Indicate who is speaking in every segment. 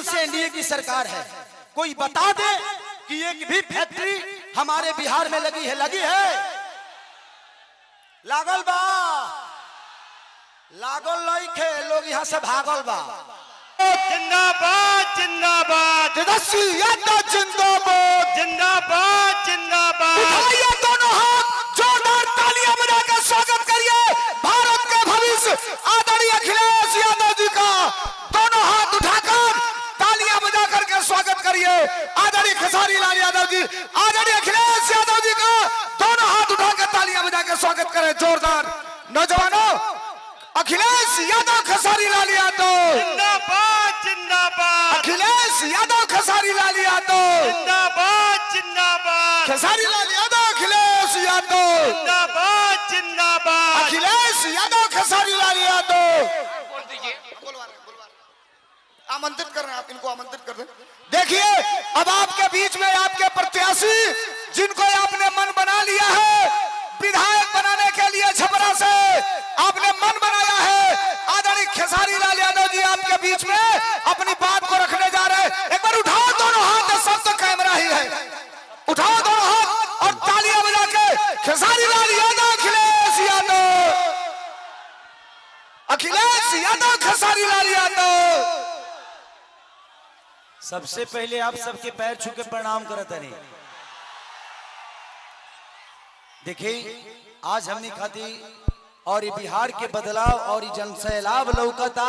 Speaker 1: साल से एनडीए की सरकार है, कोई बता दे कि एक भी फैक्ट्री हमारे बिहार में लगी है? लगी है? लागल बा? लागल नहीं खे, लोग यहाँ से भागल बा।
Speaker 2: जिंदाबाद जिंदाबाद,
Speaker 1: तेजस्वी यादव जिंदाबाद,
Speaker 2: जिंदाबाद जिंदाबाद।
Speaker 1: उठाइए दोनों हाथ, जोरदार तालियां बजाकर स्वागत करिए भारत के भविष्य आदरणीय अखिलेश यादव जी का। दोनों हाथ उठाकर तालियां बजा करके स्वागत करिए आदरणीय खेसारी लाल यादव जी, आदरणीय अखिलेश यादव जी का। दोनों हाथ उठाकर तालियां बजाकर स्वागत करें जोरदार। नौजवानों, अखिलेश यादव खेसारी लाल यादव
Speaker 2: जिंदाबाद जिंदाबाद,
Speaker 1: अखिलेश यादव खेसारी लाल यादव
Speaker 2: जिंदाबाद जिंदाबाद,
Speaker 1: खेसारी लाल यादव अखिलेश यादव
Speaker 2: जिंदाबाद जिंदाबाद।
Speaker 1: अखिलेश यादव खेसारी लाल यादव। आमंत्रित कर रहे हैं आप, इनको आमंत्रित कर दें। देखिए अब आपके बीच में आपके प्रत्याशी जिनको आपने मन बना लिया है विधायक बनाने के लिए, छपरा से आपने मन बनाया है, आदरणीय खेसारी लाल यादव जी आपके बीच में अपनी बात को रखने जा रहे हैं। एक बार उठाओ दोनों हाथ, सब तो कैमरा ही है, उठाओ दोनों हाथ और तालियां बजा के खेसारी लाल यादव अखिलेश यादव, अखिलेश यादव खेसारी लाल यादव। सबसे पहले आप सबके पैर छू के प्रणाम करत नहीं। देखिए आज हमने खाती और ये बिहार के बदलाव और जन सैलाब लौकता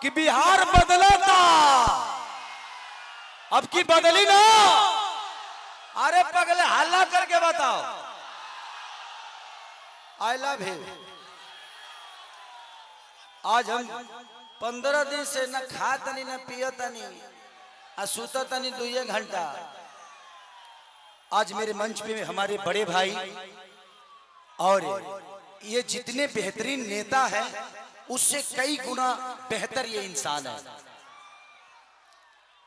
Speaker 1: कि बिहार बदलता, अब की बदली ना। अरे पगले हल्ला करके बताओ, आई लव यू। आज हम 15 दिन से न खातनी न पियतनी आ सुततनी 2 घंटा। आज मेरे मंच पे हमारे बड़े भाई और ये जितने बेहतरीन नेता हैं उससे कई गुना बेहतर ये इंसान है।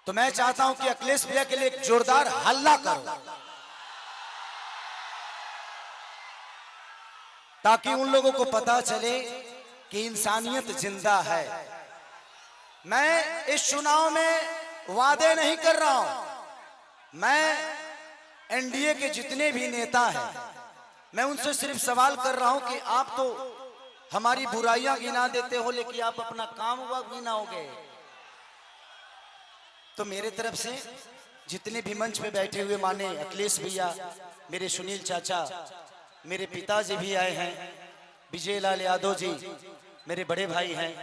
Speaker 1: तो मैं चाहता हूं कि अखिलेश भैया के लिए एक जोरदार हल्ला करो ताकि उन लोगों को पता चले कि इंसानियत जिंदा है। मैं इस चुनाव में वादे नहीं कर रहा हूं, मैं एनडीए के जितने भी नेता हैं मैं उनसे सिर्फ सवाल कर रहा हूं कि आप तो हमारी बुराइयां गिना देते हो लेकिन आप अपना काम हुआ गिनाओगे। तो मेरे तरफ से जितने भी मंच पे बैठे हुए माने अखिलेश भैया, मेरे सुनील चाचा, मेरे पिताजी भी आए हैं, विजय लाल यादव जी मेरे बड़े भाई हैं,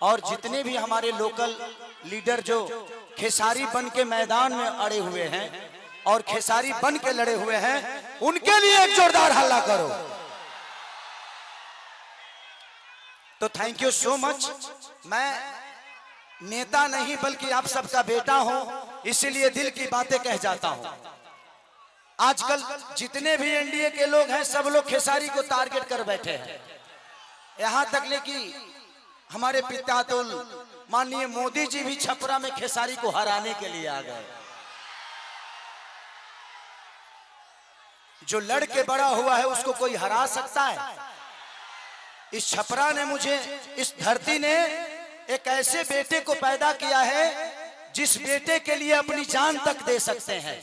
Speaker 1: और जितने भी हमारे लोकल लीडर जो खेसारी बन के मैदान में अड़े हुए हैं और खेसारी बन के लड़े हुए हैं, उनके लिए एक जोरदार हल्ला करो। तो थैंक यू सो मच। मैं नेता नहीं बल्कि आप सबका बेटा हूं, इसीलिए दिल की बातें कह जाता हूं। आजकल जितने भी एनडीए के लोग हैं सब लोग खेसारी को टारगेट कर बैठे हैं, यहां तक ले कि हमारे पितातुल माननीय मोदी जी भी छपरा में खेसारी को हराने के लिए आ गए। जो लड़के बड़ा हुआ है उसको कोई हरा सकता है? इस छपरा ने मुझे, इस धरती ने एक ऐसे बेटे को पैदा किया है जिस बेटे के लिए अपनी जान तक दे सकते हैं।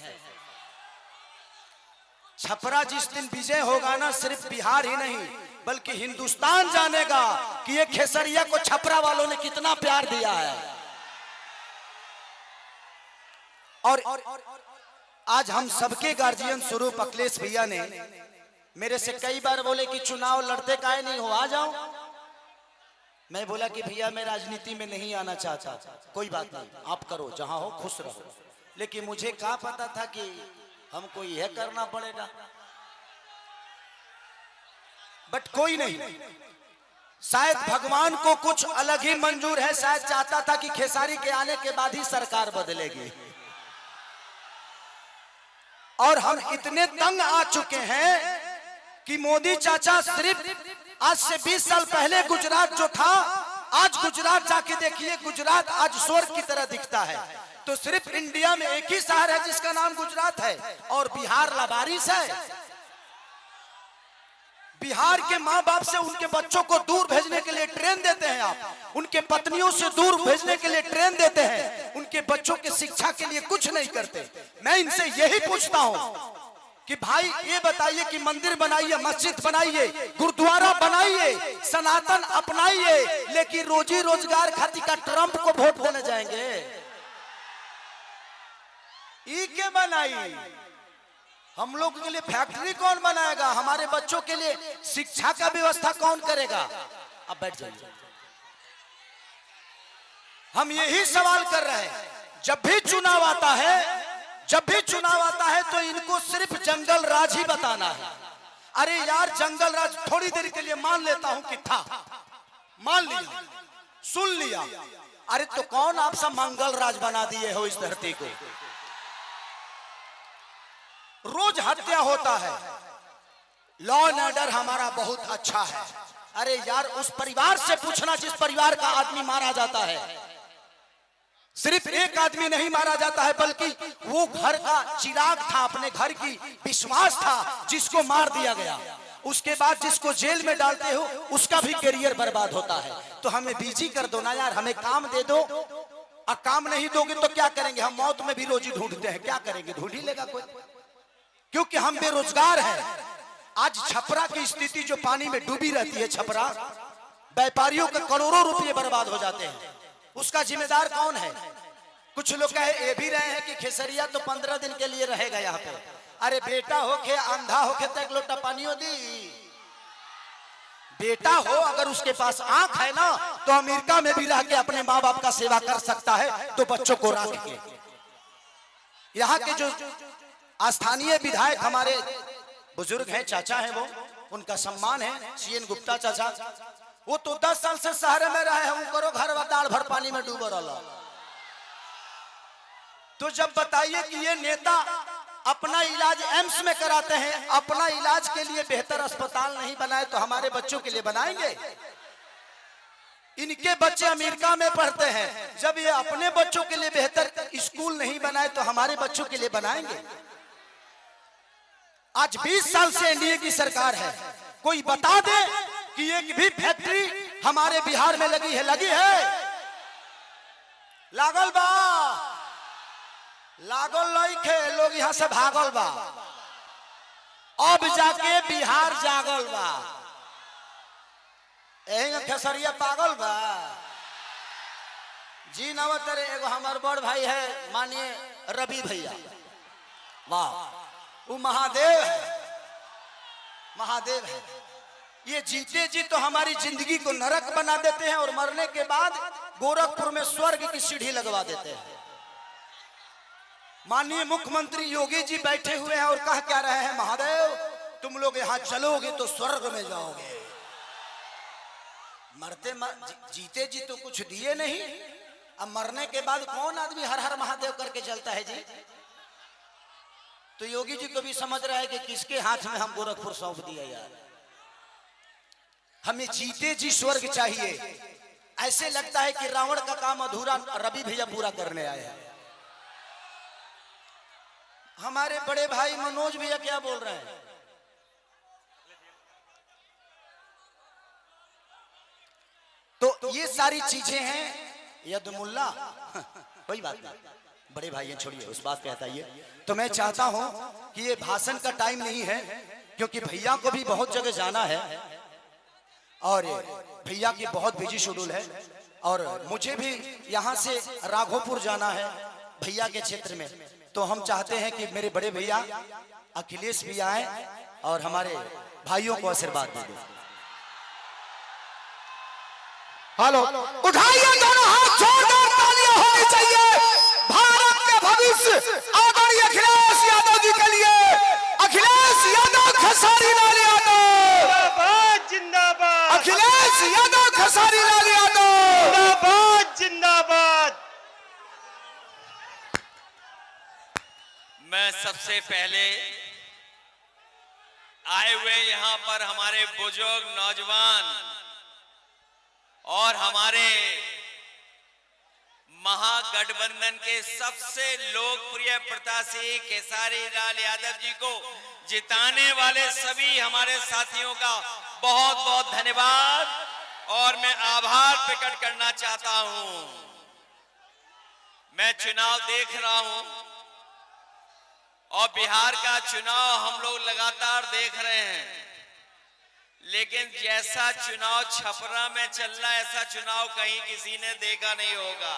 Speaker 1: छपरा जिस दिन विजय होगा ना, सिर्फ बिहार ही नहीं बल्कि हिंदुस्तान जानेगा कि ये खेसरिया को छपरा वालों ने कितना प्यार दिया है। और आज हम सबके गार्जियन स्वरूप अखिलेश भैया ने मेरे से कई बार बोले कि चुनाव लड़ते काहे नहीं हो, आ जाओ। मैं बोला कि भैया मैं राजनीति में नहीं आना चाहता। कोई बात नहीं, आप करो, जहां हो खुश रहो। लेकिन मुझे क्या पता था कि हमको यह करना पड़ेगा। बट कोई नहीं, शायद भगवान को कुछ अलग ही मंजूर है। शायद चाहता था कि खेसारी के आने के बाद ही सरकार बदलेगी। और हम इतने तंग आ चुके हैं कि मोदी चाचा सिर्फ आज से 20 साल पहले गुजरात जो था, आज गुजरात जाके देखिए, गुजरात आज स्वर्ग की तरह दिखता है। तो सिर्फ इंडिया में एक ही शहर है जिसका नाम गुजरात है, और बिहार लावारिस है। बिहार के माँ बाप से उनके बच्चों को दूर भेजने के लिए ट्रेन देते हैं आप, उनके पत्नियों से दूर भेजने के लिए ट्रेन देते हैं, उनके बच्चों के शिक्षा के लिए कुछ नहीं करते। मैं इनसे यही पूछता हूं कि भाई ये बताइए कि मंदिर बनाइए, मस्जिद बनाइए, गुरुद्वारा बनाइए, सनातन अपनाइए, लेकिन रोजी रोजगार खातिर का ट्रंप को वोट देने जाएंगे? ई के बनाई? हम लोग के लिए फैक्ट्री कौन बनाएगा? हमारे बच्चों के लिए शिक्षा का व्यवस्था कौन करेगा? अब बैठ जाइए। हम यही सवाल कर रहे हैं। जब भी चुनाव आता है, तो इनको सिर्फ जंगल राज ही बताना है। अरे यार, जंगल राज थोड़ी देर के लिए मान लेता हूं कि था, मान लिया, सुन लिया। अरे तो कौन आप सब मंगल राज बना दिए हो इस धरती को? रोज हत्या होता है, लॉ एंड ऑर्डर हमारा बहुत अच्छा है। अरे यार, उस परिवार से पूछना जिस परिवार का आदमी मारा जाता है। सिर्फ एक आदमी नहीं मारा जाता है, बल्कि वो घर का चिराग था, अपने घर की विश्वास था, जिसको मार दिया गया। उसके बाद जिसको जेल में डालते हो, उसका भी करियर बर्बाद होता है। तो हमें बिजी कर दो ना यार, हमें काम दे दो। और काम नहीं दोगे तो क्या करेंगे? हम मौत में भी रोजी ढूंढते हैं, क्या करेंगे? ढूंढ ही लेगा कोई, क्योंकि हम बेरोजगार हैं। आज छपरा की स्थिति जो पानी में डूबी रहती है, छपरा व्यापारियों के करोड़ों रुपए बर्बाद हो जाते हैं। उसका जिम्मेदार कौन है? कुछ लोग कहे ये भी रहे हैं कि खेसरिया तो 15 दिन के लिए रहेगा यहाँ पे। अरे बेटा होके अंधा होके तो एक लोटा पानियों दी। बेटा हो अगर उसके पास आंख है ना, तो अमेरिका में भी रह के अपने माँ बाप का सेवा कर सकता है। तो बच्चों को रख के यहाँ के जो स्थानीय विधायक हमारे बुजुर्ग हैं, चाचा हैं, वो उनका सम्मान है, सीएन गुप्ता चाचा। वो तो 10 साल से शहर में रहे हैं, करो घर दाल भर पानी में डूबो रहा। तो जब बताइए कि ये नेता अपना इलाज एम्स में कराते हैं, अपना इलाज के लिए बेहतर अस्पताल नहीं बनाए तो हमारे बच्चों के लिए बनाएंगे? इनके बच्चे अमेरिका में पढ़ते हैं, जब ये अपने बच्चों के लिए बेहतर स्कूल नहीं बनाए तो हमारे बच्चों के लिए बनाएंगे? आज 20 साल से एनडीए की सरकार है, कोई बता दे कि एक भी फैक्ट्री हमारे बिहार में लगी है? लगी है? लागल बा? लागल नहीं खे, लोग यहां से भागल बा। अब जाके बिहार जागल बा। खेसरिया पागल बा जी। नवतर एगो हमार बड़ भाई है, मानिए रवि भैया, वाह, वो महादेव है, महादेव है। ये जीते जी तो हमारी जिंदगी को नरक बना देते हैं और मरने के बाद गोरखपुर में स्वर्ग की सीढ़ी लगवा देते हैं। माननीय मुख्यमंत्री योगी जी बैठे हुए हैं और कह क्या रहे हैं, महादेव तुम लोग यहाँ चलोगे तो स्वर्ग में जाओगे। जीते जी तो कुछ दिए नहीं, अब मरने के बाद कौन आदमी हर हर महादेव करके चलता है जी? तो योगी जी को भी समझ रहा है कि किसके हाथ में हम गोरखपुर सौंप दिया यार। हमें जीते जी स्वर्ग चाहिए। ऐसे लगता है कि रावण का काम अधूरा रवि भैया पूरा करने आए हैं। हमारे बड़े भाई मनोज भैया क्या बोल रहे हैं? तो ये सारी चीजें हैं। यदमुल्ला कोई बात नहीं, बड़े भाई हैं, छोड़िए उस बात पे हटाइए। तो मैं चाहता हूं कि ये भाषण का टाइम नहीं है, क्योंकि भैया को भी बहुत जगह जाना है और भैया की बहुत बिजी शेड्यूल है, और मुझे भी यहाँ से राघोपुर जाना है भैया के क्षेत्र में। तो हम चाहते हैं कि मेरे बड़े भैया अखिलेश भी आए और हमारे भाइयों को आशीर्वाद दे दें। हेलो, उठाइए दोनों हाथ, जोरदार तालियां होनी चाहिए भारत के भविष्य आदरणीय अखिलेश यादव जी के लिए। अखिलेश यादव, खेसारी लाल यादव
Speaker 2: जिंदाबाद,
Speaker 1: अखिलेश यादव, खेसारी लाल यादव
Speaker 2: जिंदाबाद, जिंदाबाद।
Speaker 3: मैं सबसे पहले आए हुए यहाँ पर हमारे बुजुर्ग, नौजवान और हमारे महागठबंधन के सबसे लोकप्रिय प्रत्याशी खेसारी लाल यादव जी को जिताने वाले सभी हमारे साथियों का बहुत बहुत धन्यवाद और मैं आभार प्रकट करना चाहता हूं। मैं चुनाव देख रहा हूं और बिहार का चुनाव हम लोग लगातार देख रहे हैं, लेकिन जैसा चुनाव छपरा में चल रहा है ऐसा चुनाव कहीं किसी ने देखा नहीं होगा।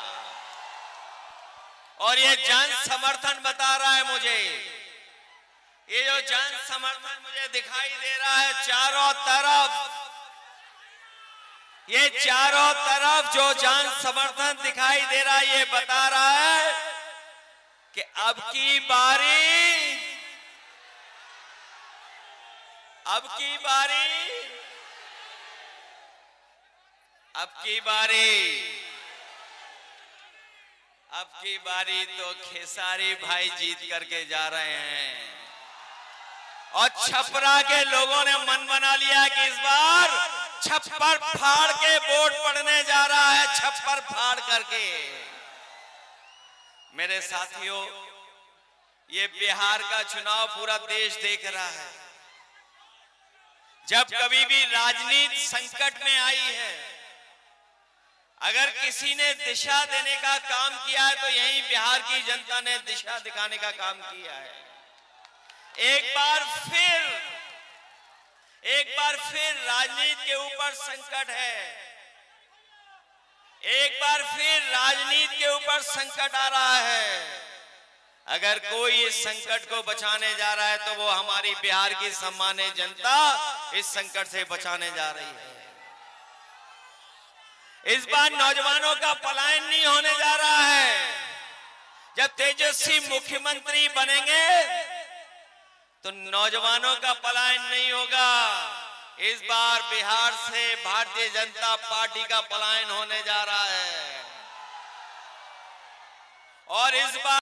Speaker 3: और ये जन समर्थन बता रहा है मुझे, ये जो जन समर्थन मुझे दिखाई दे रहा है चारों तरफ, ये चारों तरफ जो जन समर्थन दिखाई दे रहा है, ये बता रहा है कि अब की बारी, अब की बारी, अब की बारी, अब की बारी तो खेसारी भाई जीत करके जा रहे हैं। और छपरा के लोगों ने मन बना लिया कि इस बार छप्पर फाड़ के वोट पड़ने जा रहा है, छप्पर फाड़ करके। मेरे साथियों, ये बिहार का चुनाव पूरा देश देख रहा है। जब कभी भी राजनीति संकट में आई है, अगर किसी ने दिशा देने का काम किया है तो यही बिहार की जनता ने दिशा दिखाने का काम किया है। एक बार फिर राजनीति के ऊपर संकट है, एक बार फिर राजनीति के ऊपर संकट आ रहा है। अगर कोई इस संकट को बचाने जा रहा है तो वो हमारी बिहार की सम्मानित जनता इस संकट से बचाने जा रही है। इस बार नौजवानों का पलायन नहीं होने जा रहा है। जब तेजस्वी मुख्यमंत्री बनेंगे तो नौजवानों का पलायन नहीं होगा। इस बार बिहार से भारतीय जनता पार्टी का पलायन होने जा रहा है। और इस बार